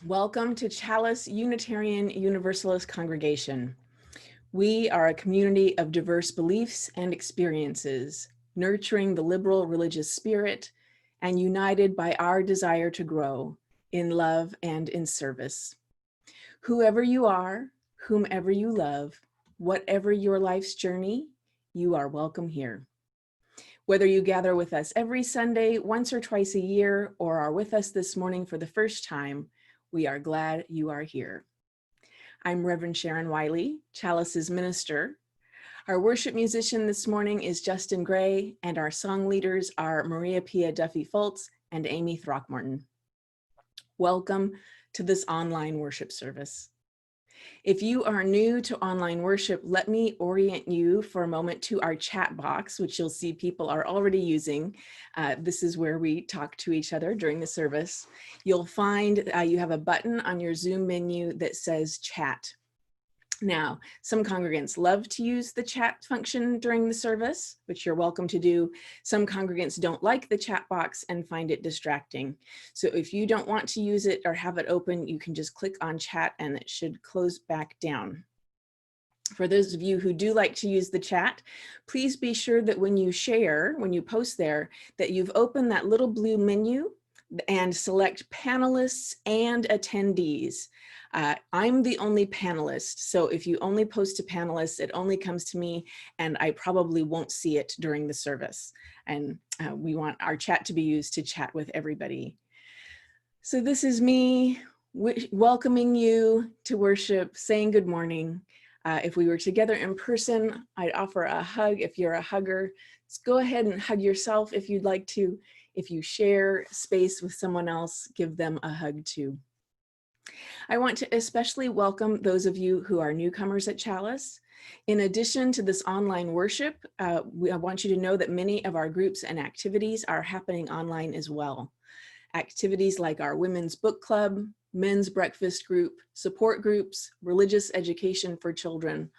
Welcome to Chalice Unitarian Universalist Congregation. We are a community of diverse beliefs and experiences, nurturing the liberal religious spirit and united by our desire to grow in love and in service. Whoever you are, whomever you love, whatever your life's journey, you are welcome here. Whether you gather with us every Sunday, once or twice a year, or are with us this morning for the first time, we are glad you are here. I'm Reverend Sharon Wiley, Chalice's minister. Our worship musician this morning is Justin Gray, and our song leaders are Maria Pia Duffy-Fultz and Amy Throckmorton. Welcome to this online worship service. If you are new to online worship, let me orient you for a moment to our chat box, which you'll see people are already using. This is where we talk to each other during the service. You'll find you have a button on your Zoom menu that says chat. Now, some congregants love to use the chat function during the service, which you're welcome to do. Some congregants don't like the chat box and find it distracting. So if you don't want to use it or have it open, you can just click on chat and it should close back down. For those of you who do like to use the chat, please be sure that when you share, when you post there, that you've opened that little blue menu and select panelists and attendees. I'm the only panelist, so if you only post to panelists, it only comes to me and I probably won't see it during the service. And we want our chat to be used to chat with everybody. So this is me welcoming you to worship, saying good morning. If we were together in person, I'd offer a hug. If you're a hugger, let's go ahead and hug yourself if you'd like to. If you share space with someone else, give them a hug too. I want to especially welcome those of you who are newcomers at Chalice. In addition to this online worship, I want you to know that many of our groups and activities are happening online as well. Activities like our women's book club, men's breakfast group, support groups, religious education for children,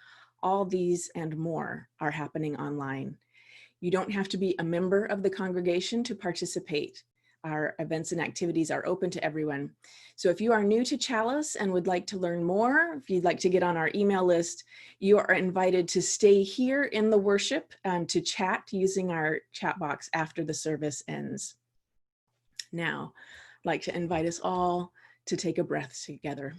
all these and more are happening online. You don't have to be a member of the congregation to participate. Our events and activities are open to everyone. So if you are new to Chalice and would like to learn more, if you'd like to get on our email list, you are invited to stay here in the worship to chat using our chat box after the service ends. Now, I'd like to invite us all to take a breath together.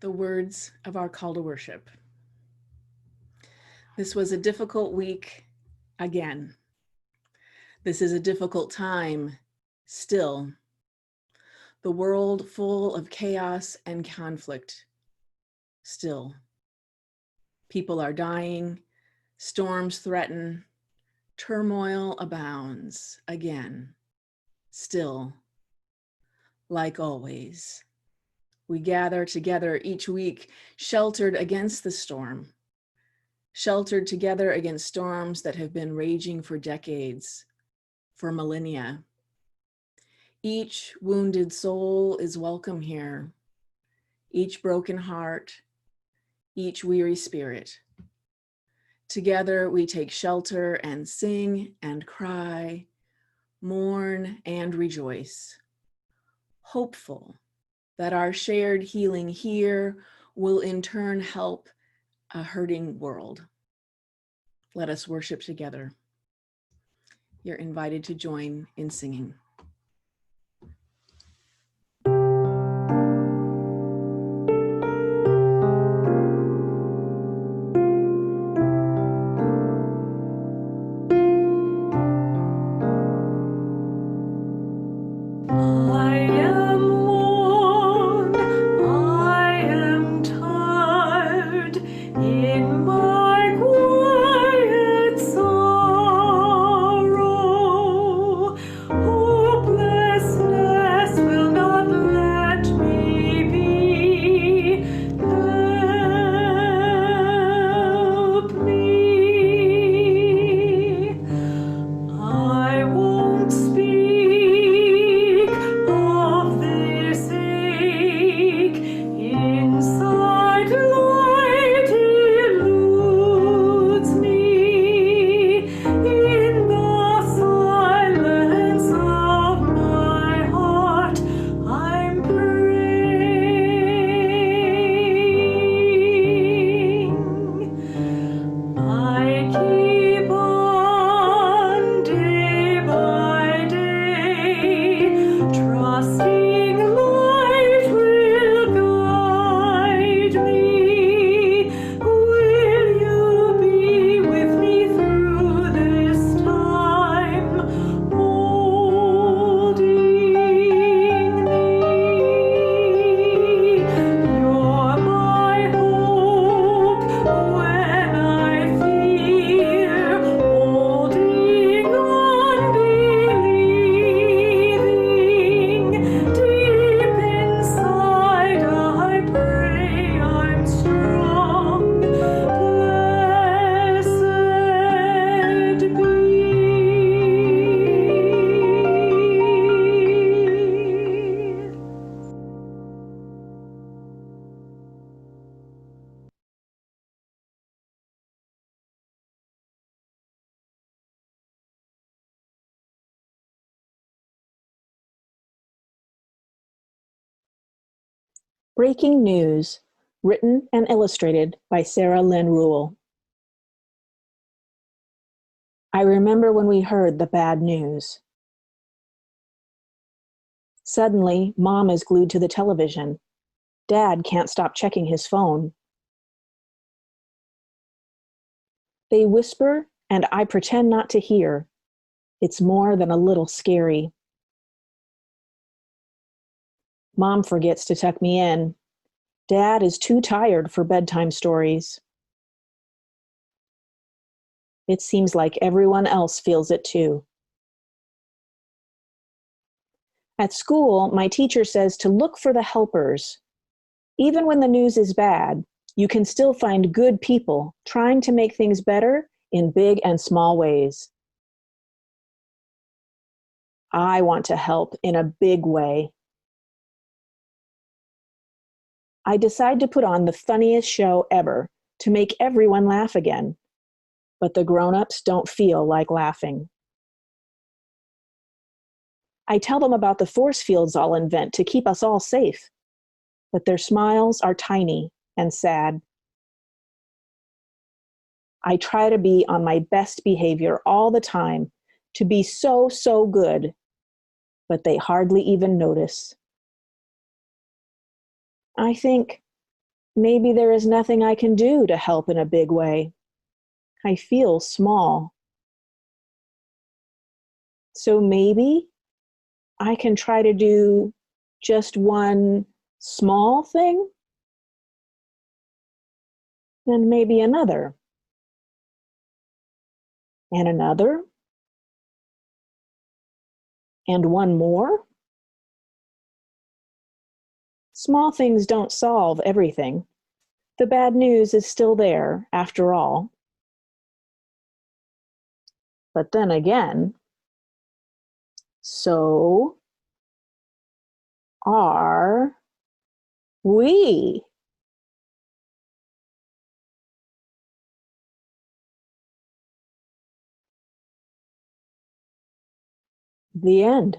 The words of our call to worship. This was a difficult week again. This is a difficult time still. the world full of chaos and conflict. Still, people are dying, storms threaten, turmoil abounds again. Still, like always, we gather together each week, sheltered against the storm, sheltered together against storms that have been raging for decades, for millennia. Each wounded soul is welcome here, each broken heart, each weary spirit. Together we take shelter and sing and cry, mourn and rejoice, hopeful that our shared healing here will in turn help a hurting world. Let us worship together. You're invited to join in singing. Breaking News, written and illustrated by Sarah Lynn Rule. I remember when we heard the bad news. Suddenly, Mom is glued to the television. Dad can't stop checking his phone. They whisper, and I pretend not to hear. It's more than a little scary. Mom forgets to tuck me in. Dad is too tired for bedtime stories. It seems like everyone else feels it too. At school, my teacher says to look for the helpers. Even when the news is bad, you can still find good people trying to make things better in big and small ways. I want to help in a big way. I decide to put on the funniest show ever to make everyone laugh again. But the grown-ups don't feel like laughing. I tell them about the force fields I'll invent to keep us all safe. But their smiles are tiny and sad. I try to be on my best behavior all the time, to be so good, but they hardly even notice. I think maybe there is nothing I can do to help in a big way. I feel small. So maybe I can try to do just one small thing, then maybe another, and another, and one more. Small things don't solve everything. The bad news is still there, after all. But then again, so are we. The end.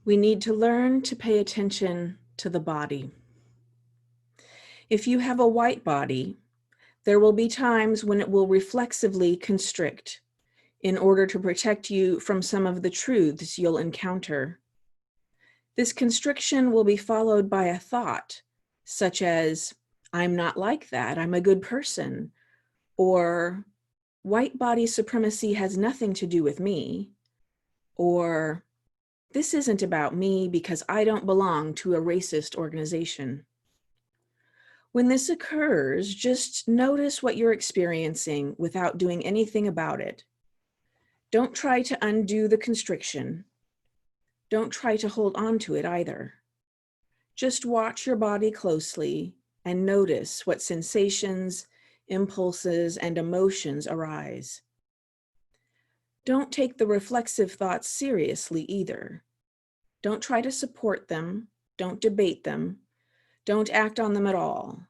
We need to learn to pay attention to the body. If you have a white body, there will be times when it will reflexively constrict in order to protect you from some of the truths you'll encounter. This constriction will be followed by a thought, such as, I'm not like that, I'm a good person, or white body supremacy has nothing to do with me, or this isn't about me because I don't belong to a racist organization. When this occurs, just notice what you're experiencing without doing anything about it. Don't try to undo the constriction. Don't try to hold on to it either. Just watch your body closely and notice what sensations, impulses, and emotions arise. Don't take the reflexive thoughts seriously either. Don't try to support them. Don't debate them. Don't act on them at all.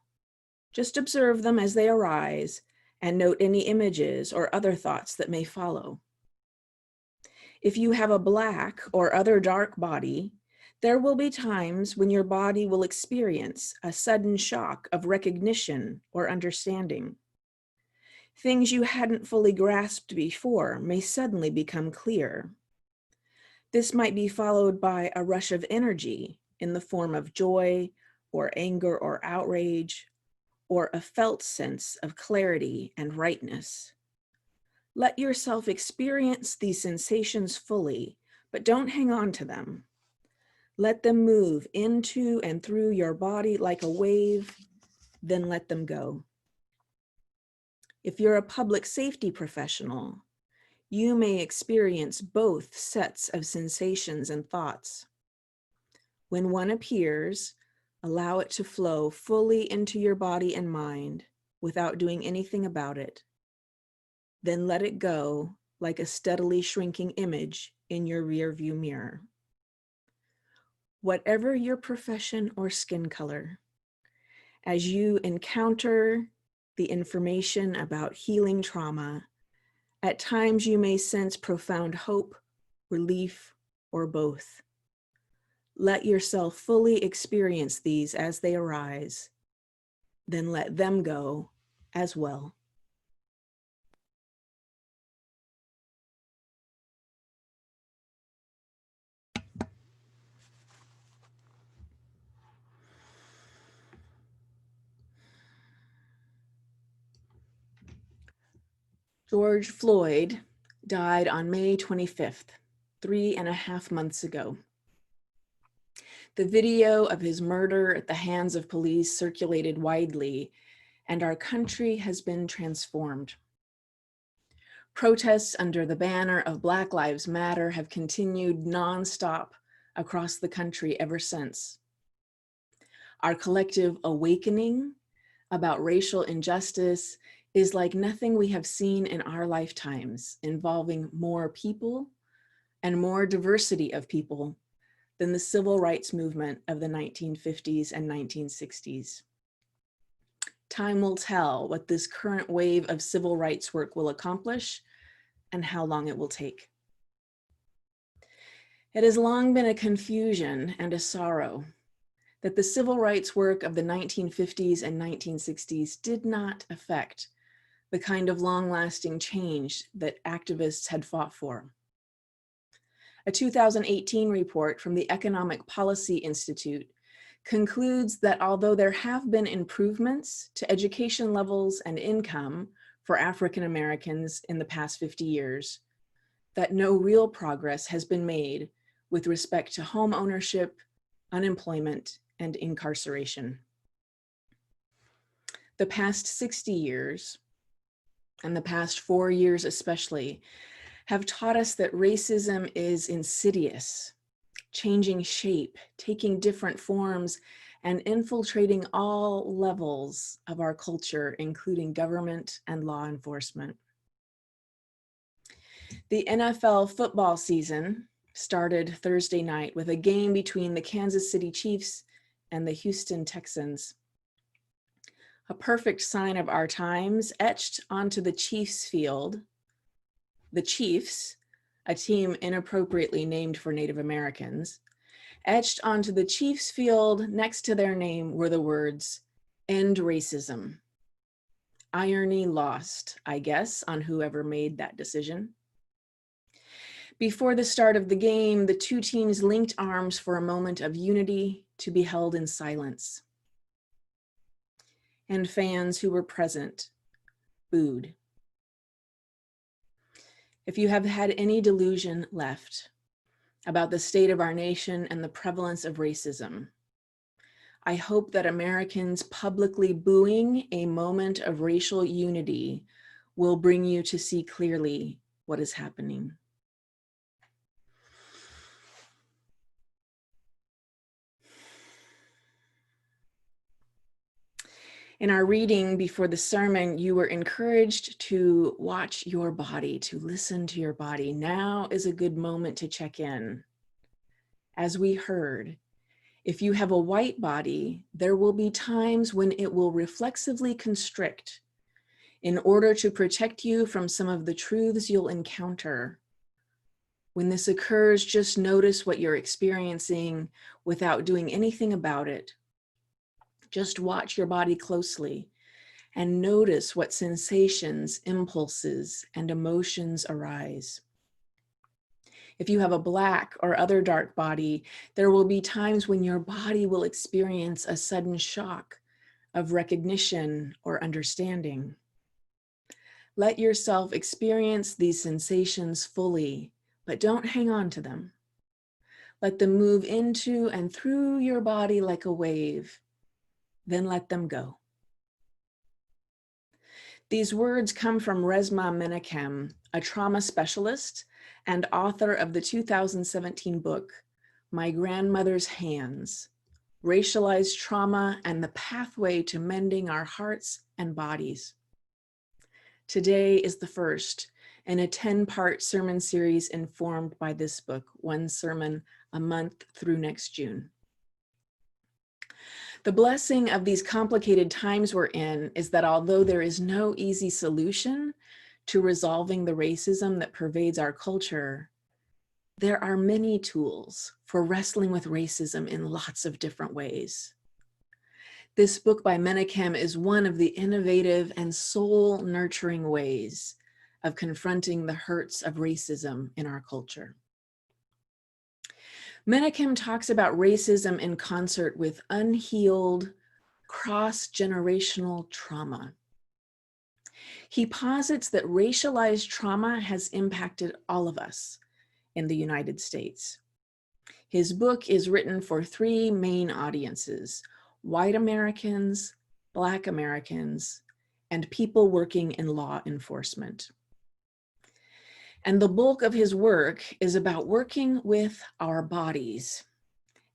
Just observe them as they arise and note any images or other thoughts that may follow. If you have a black or other dark body, there will be times when your body will experience a sudden shock of recognition or understanding. Things you hadn't fully grasped before may suddenly become clear. This might be followed by a rush of energy in the form of joy or anger or outrage, or a felt sense of clarity and rightness. Let yourself experience these sensations fully, but don't hang on to them. Let them move into and through your body like a wave, then let them go. If you're a public safety professional, you may experience both sets of sensations and thoughts. When one appears, allow it to flow fully into your body and mind without doing anything about it. Then let it go like a steadily shrinking image in your rearview mirror. Whatever your profession or skin color, as you encounter the information about healing trauma, at times you may sense profound hope, relief, or both. Let yourself fully experience these as they arise, then let them go as well. George Floyd died on May 25th, 3.5 months ago. The video of his murder at the hands of police circulated widely, and our country has been transformed. Protests under the banner of Black Lives Matter have continued nonstop across the country ever since. Our collective awakening about racial injustice is like nothing we have seen in our lifetimes, involving more people and more diversity of people than the civil rights movement of the 1950s and 1960s. Time will tell what this current wave of civil rights work will accomplish and how long it will take. It has long been a confusion and a sorrow that the civil rights work of the 1950s and 1960s did not affect the kind of long-lasting change that activists had fought for. A 2018 report from the Economic Policy Institute concludes that although there have been improvements to education levels and income for African Americans in the past 50 years, that no real progress has been made with respect to home ownership, unemployment, and incarceration. The past 60 years, and the past 4 years especially, have taught us that racism is insidious, changing shape, taking different forms, and infiltrating all levels of our culture, including government and law enforcement. The NFL football season started Thursday night with a game between the Kansas City Chiefs and the Houston Texans. A perfect sign of our times, etched onto the Chiefs field, the Chiefs, a team inappropriately named for Native Americans, etched onto the Chiefs field next to their name were the words, "End racism." Irony lost, I guess, on whoever made that decision. Before the start of the game, the two teams linked arms for a moment of unity to be held in silence. And fans who were present booed. If you have had any delusion left about the state of our nation and the prevalence of racism, I hope that Americans publicly booing a moment of racial unity will bring you to see clearly what is happening. In our reading before the sermon, you were encouraged to watch your body, to listen to your body. Now is a good moment to check in. As we heard, if you have a white body, there will be times when it will reflexively constrict in order to protect you from some of the truths you'll encounter. When this occurs, just notice what you're experiencing without doing anything about it. Just watch your body closely and notice what sensations, impulses, and emotions arise. If you have a black or other dark body, there will be times when your body will experience a sudden shock of recognition or understanding. Let yourself experience these sensations fully, but don't hang on to them. Let them move into and through your body like a wave. Then let them go. These words come from Resmaa Menakem, a trauma specialist and author of the 2017 book, My Grandmother's Hands, Racialized Trauma and the Pathway to Mending Our Hearts and Bodies. Today is the first in a 10-part sermon series informed by this book, one sermon a month through next June. The blessing of these complicated times we're in is that although there is no easy solution to resolving the racism that pervades our culture, there are many tools for wrestling with racism in lots of different ways. This book by Menakem is one of the innovative and soul-nurturing ways of confronting the hurts of racism in our culture. Menakem talks about racism in concert with unhealed, cross-generational trauma. He posits that racialized trauma has impacted all of us in the United States. His book is written for three main audiences: white Americans, Black Americans, and people working in law enforcement. And the bulk of his work is about working with our bodies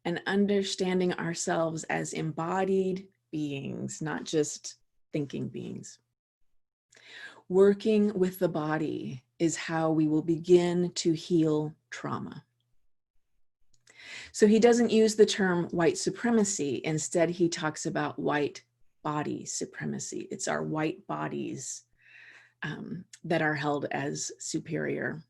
and understanding ourselves as embodied beings, not just thinking beings. Working with the body is how we will begin to heal trauma. So he doesn't use the term white supremacy. Instead, he talks about white body supremacy. It's our white bodies that are held as superior.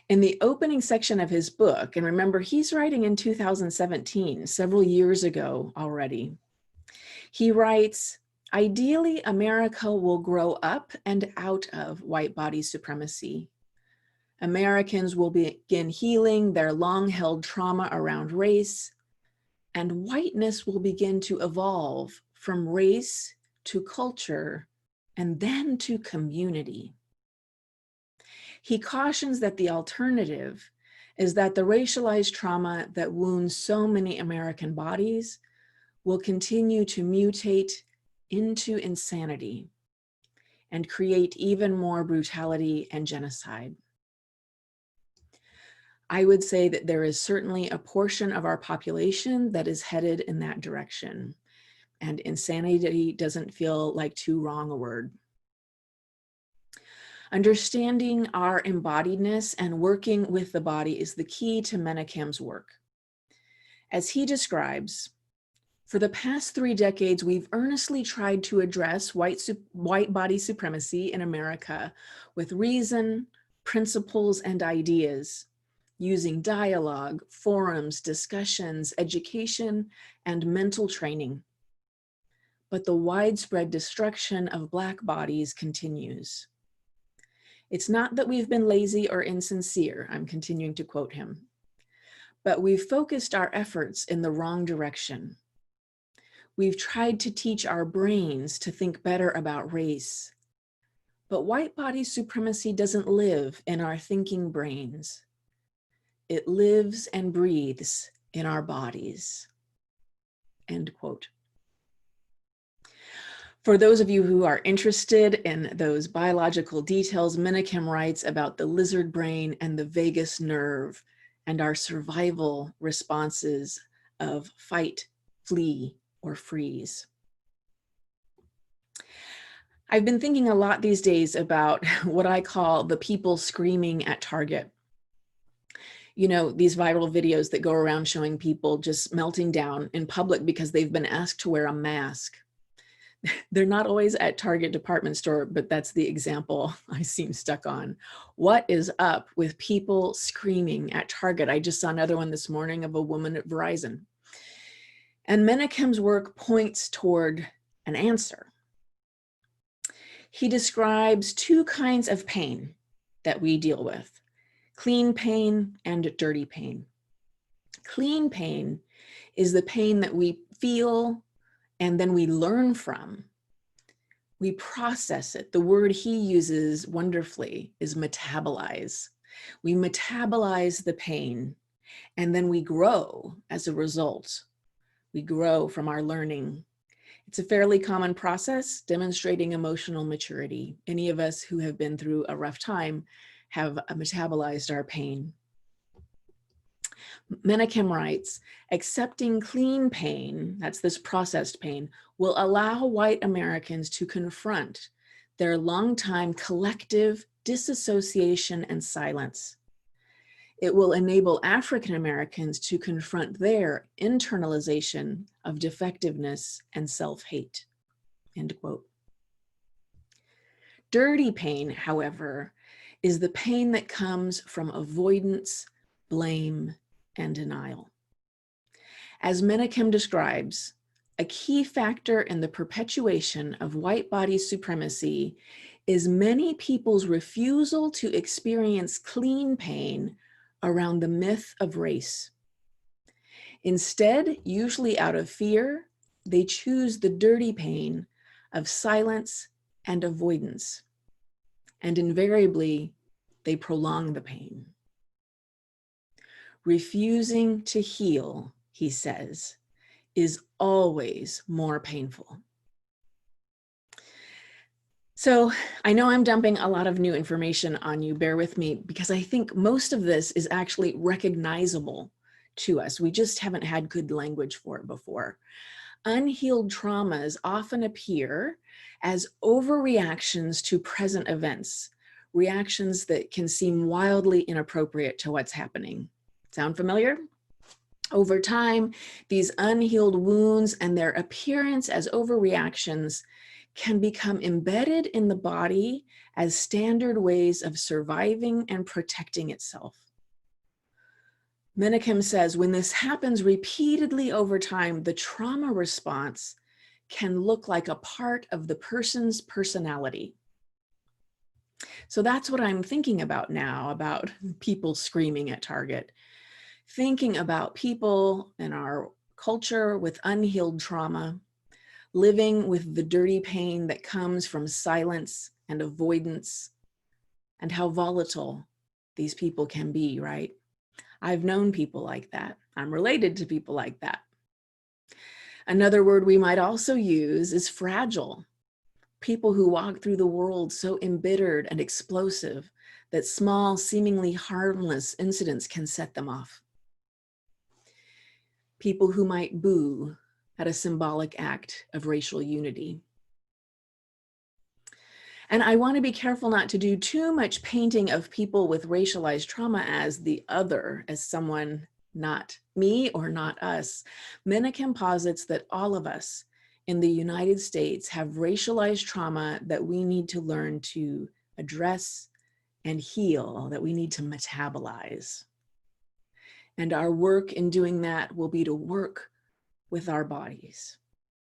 In the opening section of his book, and remember, he's writing in 2017, several years ago already, he writes, ideally, America will grow up and out of white body supremacy. Americans will begin healing their long-held trauma around race, and whiteness will begin to evolve from race to culture and then to community. He cautions that the alternative is that the racialized trauma that wounds so many American bodies will continue to mutate into insanity and create even more brutality and genocide. I would say that there is certainly a portion of our population that is headed in that direction, and insanity doesn't feel like too wrong a word. Understanding our embodiedness and working with the body is the key to Menakem's work. As he describes, for the past 3 decades, we've earnestly tried to address white body supremacy in America with reason, principles, and ideas, using dialogue, forums, discussions, education, and mental training. But the widespread destruction of Black bodies continues. It's not that we've been lazy or insincere, I'm continuing to quote him, but we've focused our efforts in the wrong direction. We've tried to teach our brains to think better about race, but white body supremacy doesn't live in our thinking brains. It lives and breathes in our bodies, end quote. For those of you who are interested in those biological details, Menakem writes about the lizard brain and the vagus nerve and our survival responses of fight, flee, or freeze. I've been thinking a lot these days about what I call the people screaming at Target. You know, these viral videos that go around showing people just melting down in public because they've been asked to wear a mask. They're not always at Target department store, but that's the example I seem stuck on. What is up with people screaming at Target? I just saw another one this morning of a woman at Verizon. And Menakem's work points toward an answer. He describes 2 kinds of pain that we deal with: clean pain and dirty pain. Clean pain is the pain that we feel and then we learn from. We process it. The word he uses wonderfully is metabolize. We metabolize the pain and then we grow as a result. We grow from our learning. It's a fairly common process demonstrating emotional maturity. Any of us who have been through a rough time have metabolized our pain. Menakem writes, accepting clean pain, that's this processed pain, will allow white Americans to confront their longtime collective disassociation and silence. It will enable African Americans to confront their internalization of defectiveness and self-hate, end quote. Dirty pain, however, is the pain that comes from avoidance, blame, and denial. As Menakem describes, a key factor in the perpetuation of white body supremacy is many people's refusal to experience clean pain around the myth of race. Instead, usually out of fear, they choose the dirty pain of silence and avoidance, and invariably, they prolong the pain. Refusing to heal, he says, is always more painful. So I know I'm dumping a lot of new information on you, bear with me, because I think most of this is actually recognizable to us. We just haven't had good language for it before. Unhealed traumas often appear as overreactions to present events, reactions that can seem wildly inappropriate to what's happening. Sound familiar? Over time, these unhealed wounds and their appearance as overreactions can become embedded in the body as standard ways of surviving and protecting itself. Menakem says, when this happens repeatedly over time, the trauma response can look like a part of the person's personality. So that's what I'm thinking about now, about people screaming at Target. Thinking about people in our culture with unhealed trauma, living with the dirty pain that comes from silence and avoidance, and how volatile these people can be, right? I've known people like that. I'm related to people like that. Another word we might also use is fragile. People who walk through the world so embittered and explosive that small, seemingly harmless incidents can set them off. People who might boo at a symbolic act of racial unity. And I want to be careful not to do too much painting of people with racialized trauma as the other, as someone not me or not us. Menakem posits that all of us in the United States have racialized trauma that we need to learn to address and heal, that we need to metabolize. And our work in doing that will be to work with our bodies,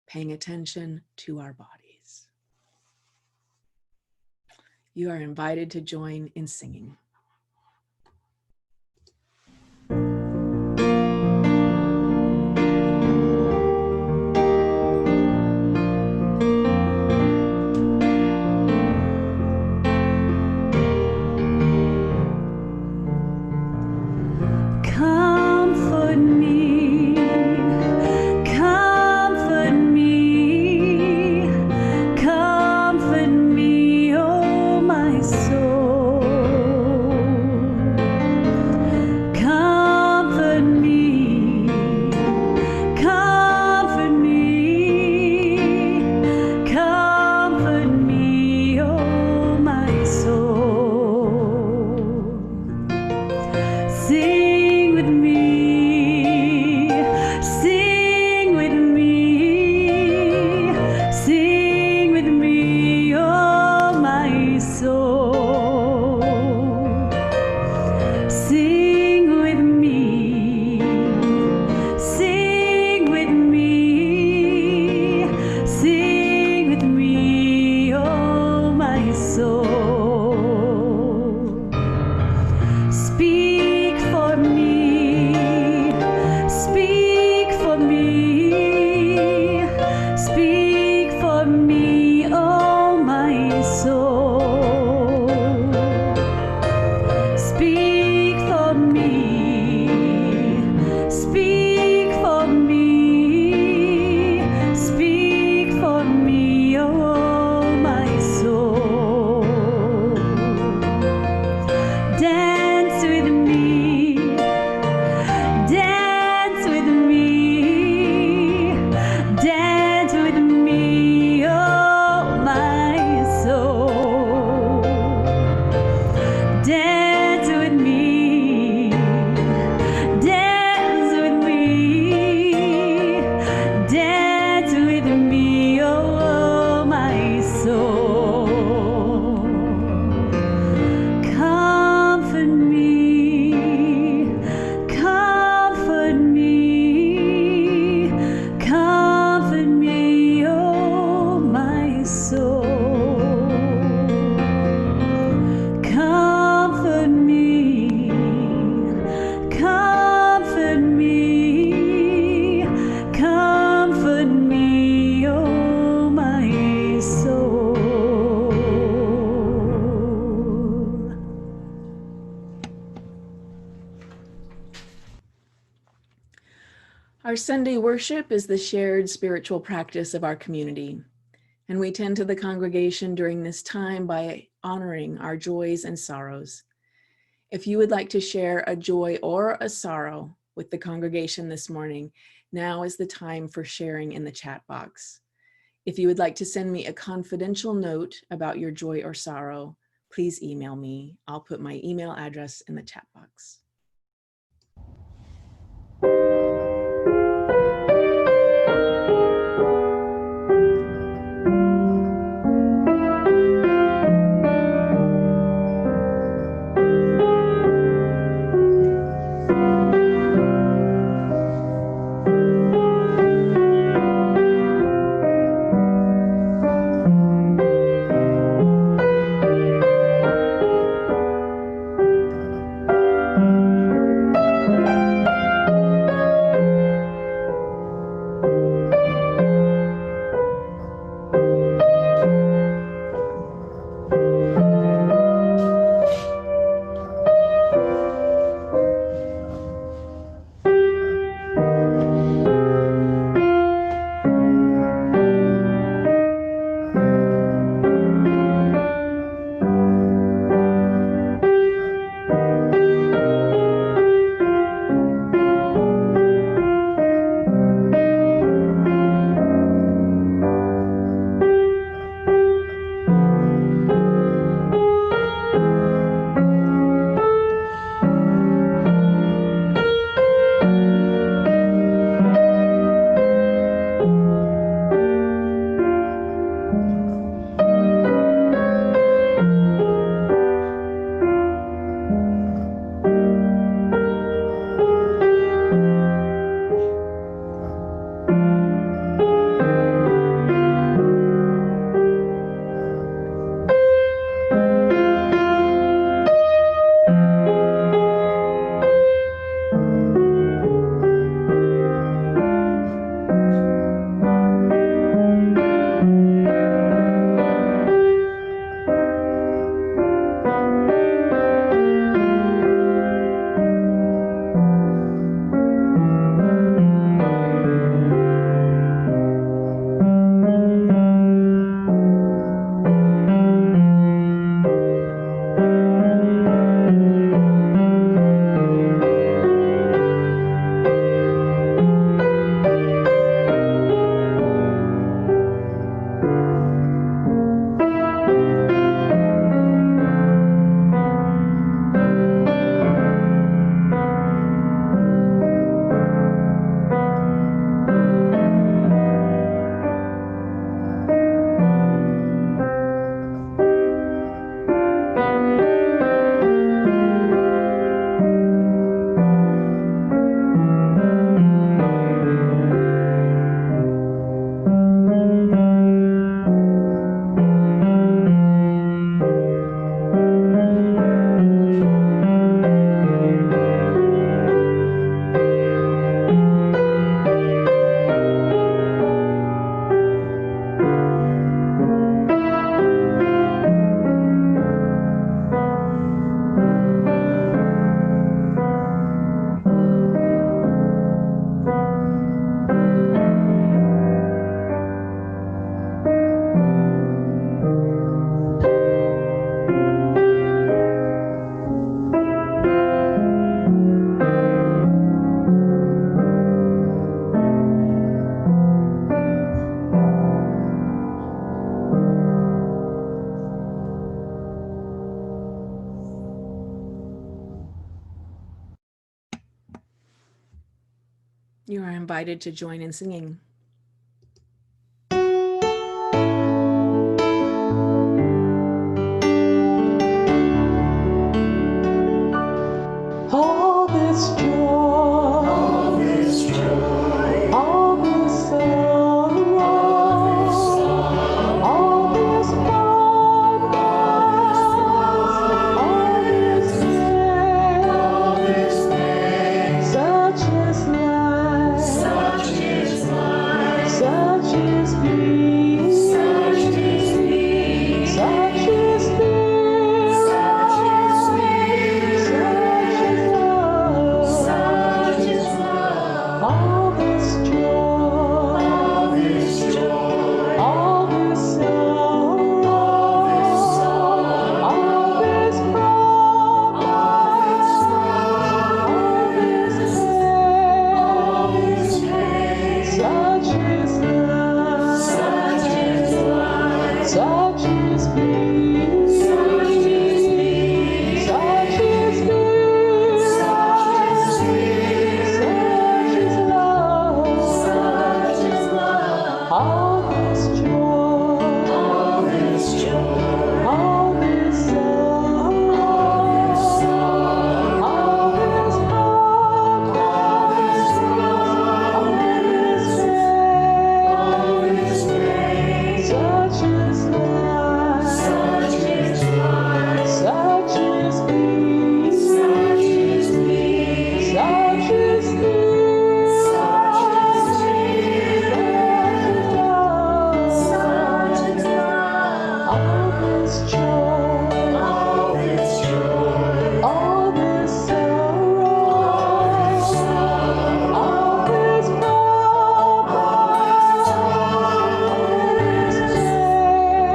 paying attention to our bodies. You are invited to join in singing. Comfort me, comfort me, comfort me, oh my soul. Comfort me, comfort me, comfort me, oh my soul. Sing with me, sing with me, sing with me, oh my soul. Sing with me, sing with me, sing with me, oh my soul. Speak for me, speak for me, speak for me, oh my soul. Speak for me, speak for me, speak for me, oh my soul. Dance with me, dance with me, dance with me, oh my soul. Dance with me, dance with me, dance with me, oh my soul. Comfort me, comfort me, comfort me, oh my soul. Comfort me, comfort me, comfort me, oh my soul. Our Sunday worship is the shared spiritual practice of our community, and we tend to the congregation during this time by honoring our joys and sorrows. If you would like to share a joy or a sorrow with the congregation this morning, now is the time for sharing in the chat box. If you would like to send me a confidential note about your joy or sorrow, please email me. I'll put my email address in the chat box. You are invited to join in singing. All this joy, all this joy, all this sorrow, all this progress, all this pain, such is life, such is life, such is peace, such is peace, such is fear, such is fear, such is love, such is love. All this joy, all this joy, all this sorrow, all this sorrow, all this progress, all this pain, such is love, such is life, such is peace, such is peace, such is fear, such is fear, such is love, such is love. All this joy, all this joy, all this sorrow, all this progress, all this pain, such is life, such is life, such is peace, such is peace, such is fear, such is fear, such is love, such is love. All this joy, all this joy, all this sorrow, all this progress,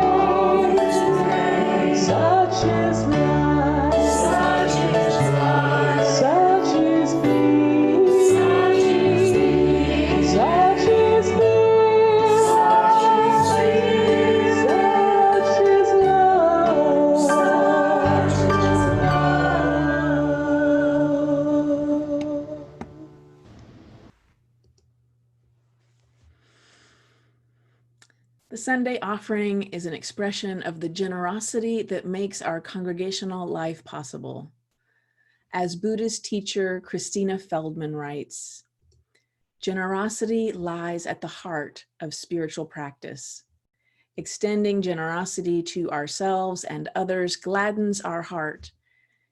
all this pain, such is life, such is life, such is peace, such is peace, such is fear, such is fear, such is love, such is love. The Sunday offering is an expression of the generosity that makes our congregational life possible. As Buddhist teacher Christina Feldman writes, generosity lies at the heart of spiritual practice. Extending generosity to ourselves and others gladdens our heart,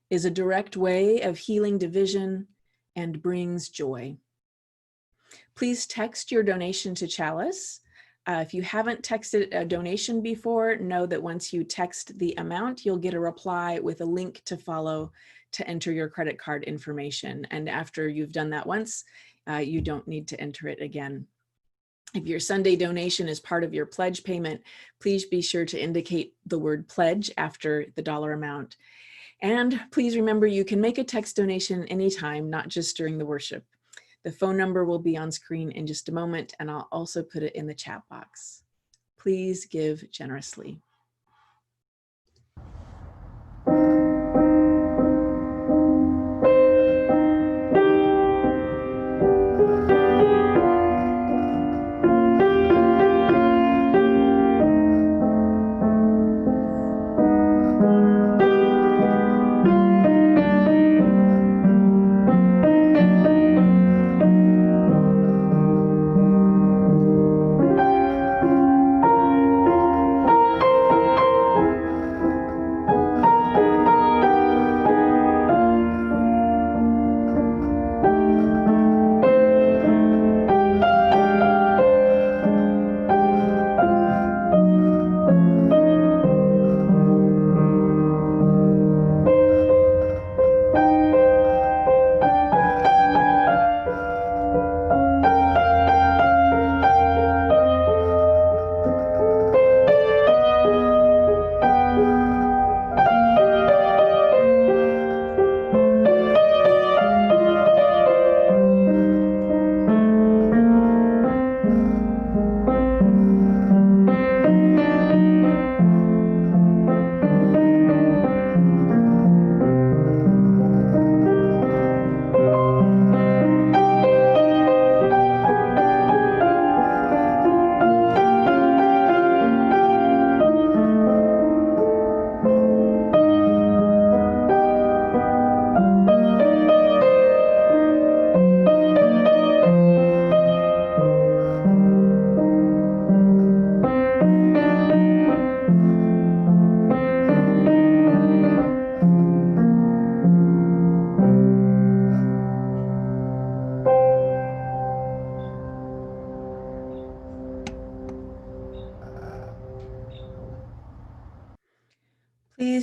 is a direct way of healing division, and brings joy. Please text your donation to Chalice. If you haven't texted a donation before, know that once you text the amount, you'll get a reply with a link to follow to enter your credit card information. And after you've done that once, you don't need to enter it again. If your Sunday donation is part of your pledge payment, please be sure to indicate the word pledge after the dollar amount. And please remember, you can make a text donation anytime, not just during the worship. The phone number will be on screen in just a moment, and I'll also put it in the chat box. Please give generously.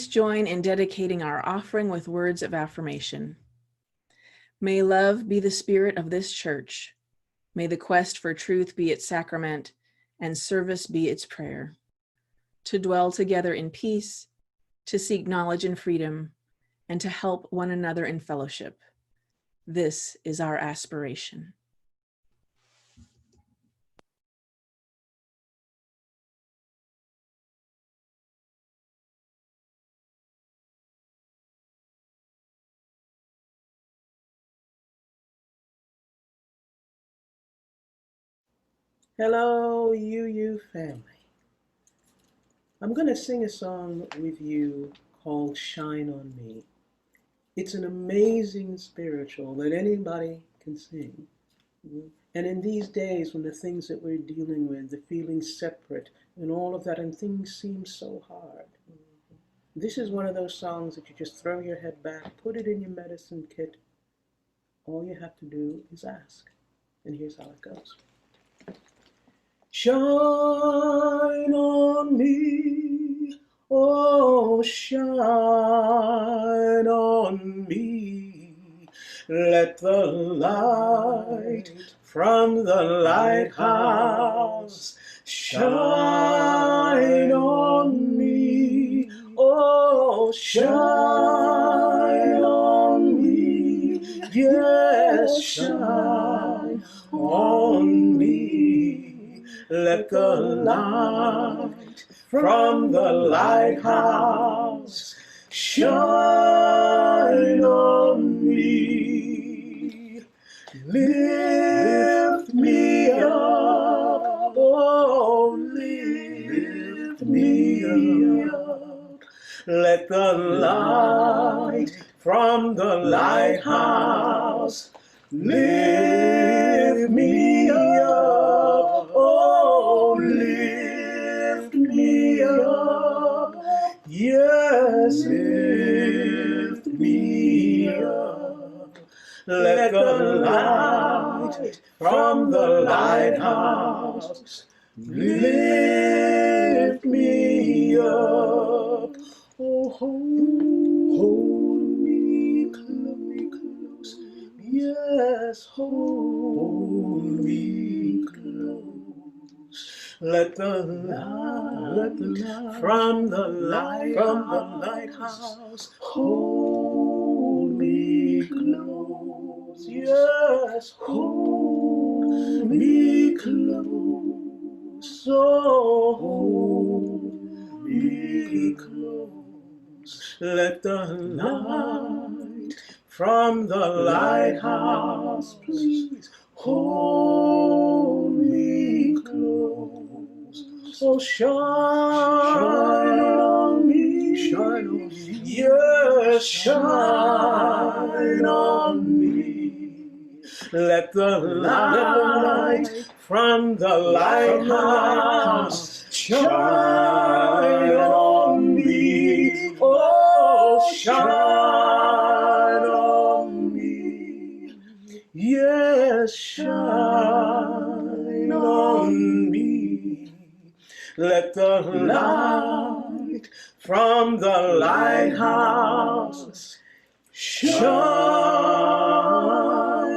Please join in dedicating our offering with words of affirmation. May love be the spirit of this church. May the quest for truth be its sacrament and service be its prayer. To dwell together in peace, to seek knowledge and freedom, and to help one another in fellowship. This is our aspiration. Hello, you family. I'm going to sing a song with you called Shine on Me. It's an amazing spiritual that anybody can sing. And in these days when the things that we're dealing with, the feeling separate and all of that, and things seem so hard, this is one of those songs that you just throw your head back, put it in your medicine kit. All you have to do is ask. And here's how it goes. Shine on me, oh shine on me. Let the light from the lighthouse shine on me, oh shine on me. Yes, shine on me. Let the light from the lighthouse shine on me. Lift me up, oh, lift me up. Let the light from the lighthouse lift me up, oh, lift me up. Yes, lift me up. Let the light from the lighthouse lift me up. Oh, hold me close. Yes, hold me close. Let the light from the lighthouse hold me close. Yes, hold me close. Oh, hold me close. Let the light from the lighthouse, please, hold me close. Oh, shine on me, shine on me. Yes, shine on me. Let the light from the lighthouse shine on me. Oh, shine on me. Yes, shine on me. Let the light from the lighthouse shine on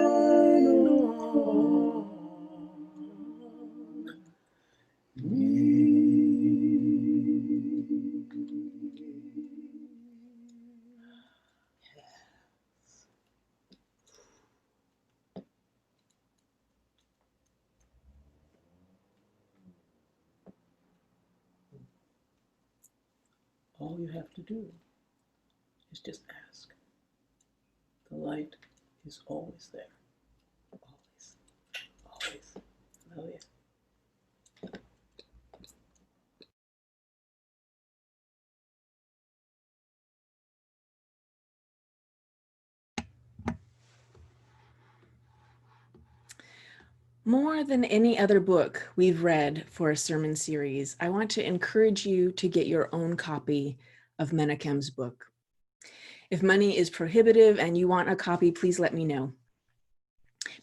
me. All you have to do is just ask. The light is always there. Always. Always. Oh, yeah. More than any other book we've read for a sermon series, I want to encourage you to get your own copy of Menakem's book. If money is prohibitive and you want a copy, please let me know.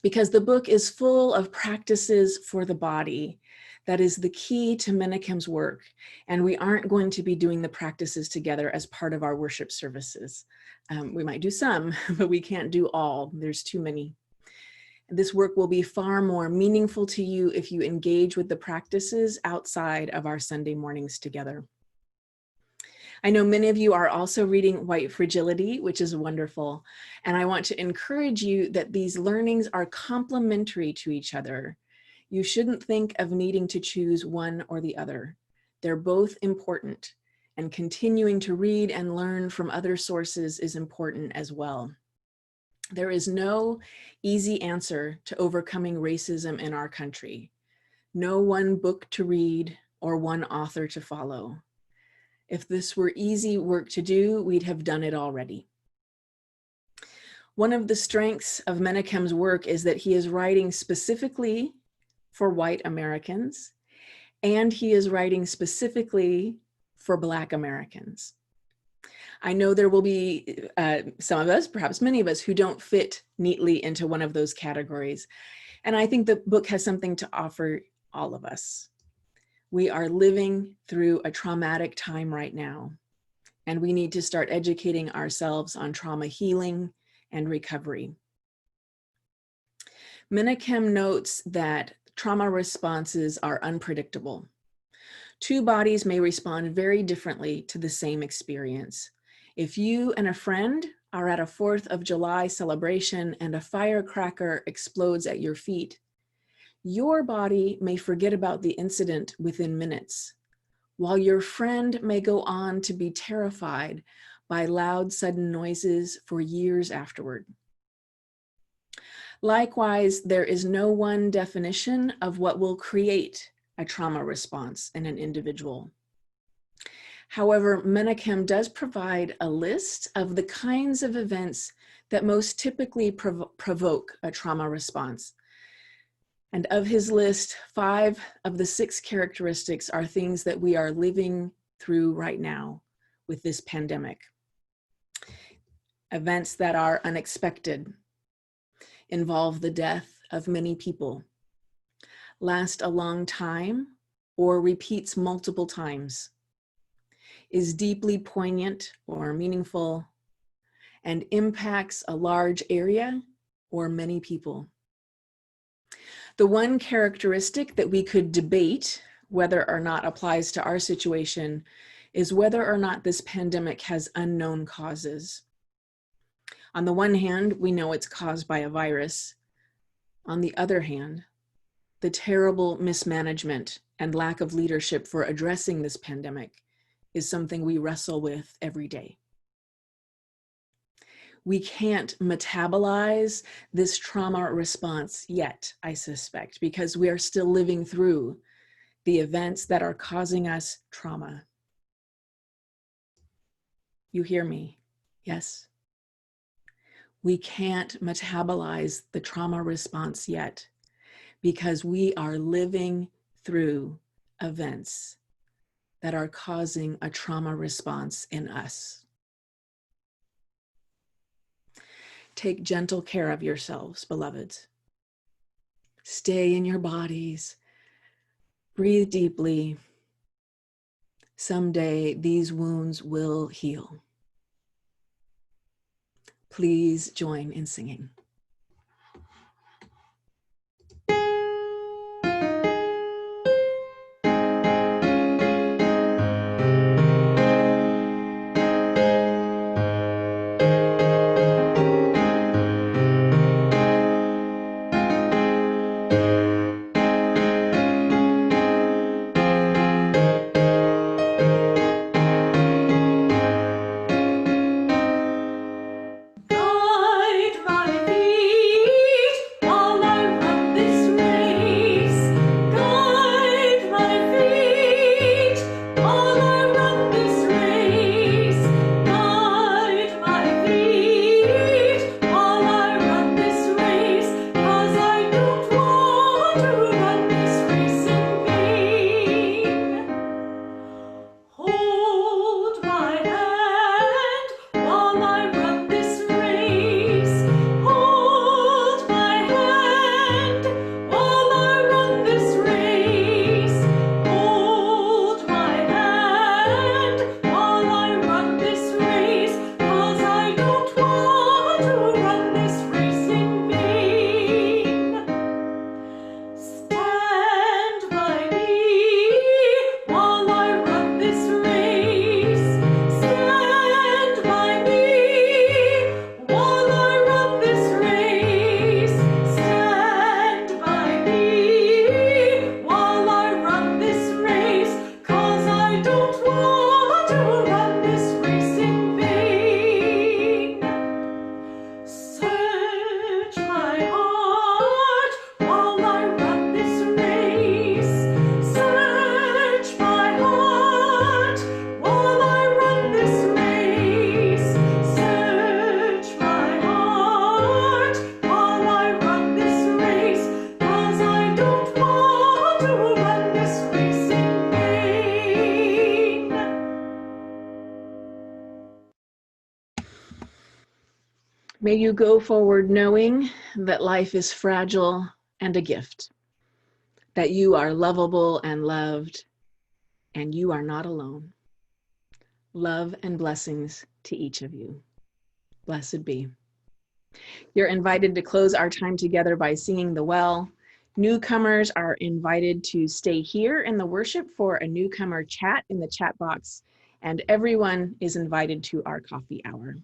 because the book is full of practices for the body. That is the key to Menakem's work. And we aren't going to be doing the practices together as part of our worship services. We might do some, but we can't do all. There's too many. This work will be far more meaningful to you if you engage with the practices outside of our Sunday mornings together. I know many of you are also reading White Fragility, which is wonderful. And I want to encourage you that these learnings are complementary to each other. You shouldn't think of needing to choose one or the other. They're both important, and continuing to read and learn from other sources is important as well. There is no easy answer to overcoming racism in our country. No one book to read or one author to follow. If this were easy work to do, we'd have done it already. One of the strengths of Menakem's work is that he is writing specifically for white Americans, and he is writing specifically for Black Americans. I know there will be some of us, perhaps many of us, who don't fit neatly into one of those categories. And I think the book has something to offer all of us. We are living through a traumatic time right now, and we need to start educating ourselves on trauma healing and recovery. Menakem notes that trauma responses are unpredictable. Two bodies may respond very differently to the same experience. If you and a friend are at a 4th of July celebration and a firecracker explodes at your feet, your body may forget about the incident within minutes, while your friend may go on to be terrified by loud, sudden noises for years afterward. Likewise, there is no one definition of what will create a trauma response in an individual. However, Menakem does provide a list of the kinds of events that most typically provoke a trauma response. And of his list, 5 of the 6 characteristics are things that we are living through right now with this pandemic. Events that are unexpected, involve the death of many people, last a long time or repeats multiple times, is deeply poignant or meaningful, and impacts a large area or many people. The one characteristic that we could debate whether or not applies to our situation is whether or not this pandemic has unknown causes. On the one hand, we know it's caused by a virus. On the other hand, the terrible mismanagement and lack of leadership for addressing this pandemic is something we wrestle with every day. We can't metabolize this trauma response yet, I suspect, because we are still living through the events that are causing us trauma. You hear me? Yes. We can't metabolize the trauma response yet because we are living through events that are causing a trauma response in us. Take gentle care of yourselves, beloveds. Stay in your bodies. Breathe deeply. Someday these wounds will heal. Please join in singing. Guide my feet. May you go forward knowing that life is fragile and a gift, that you are lovable and loved, and you are not alone. Love and blessings to each of you. Blessed be. You're invited to close our time together by singing the well. Newcomers are invited to stay here in the worship for a newcomer chat in the chat box, and everyone is invited to our coffee hour.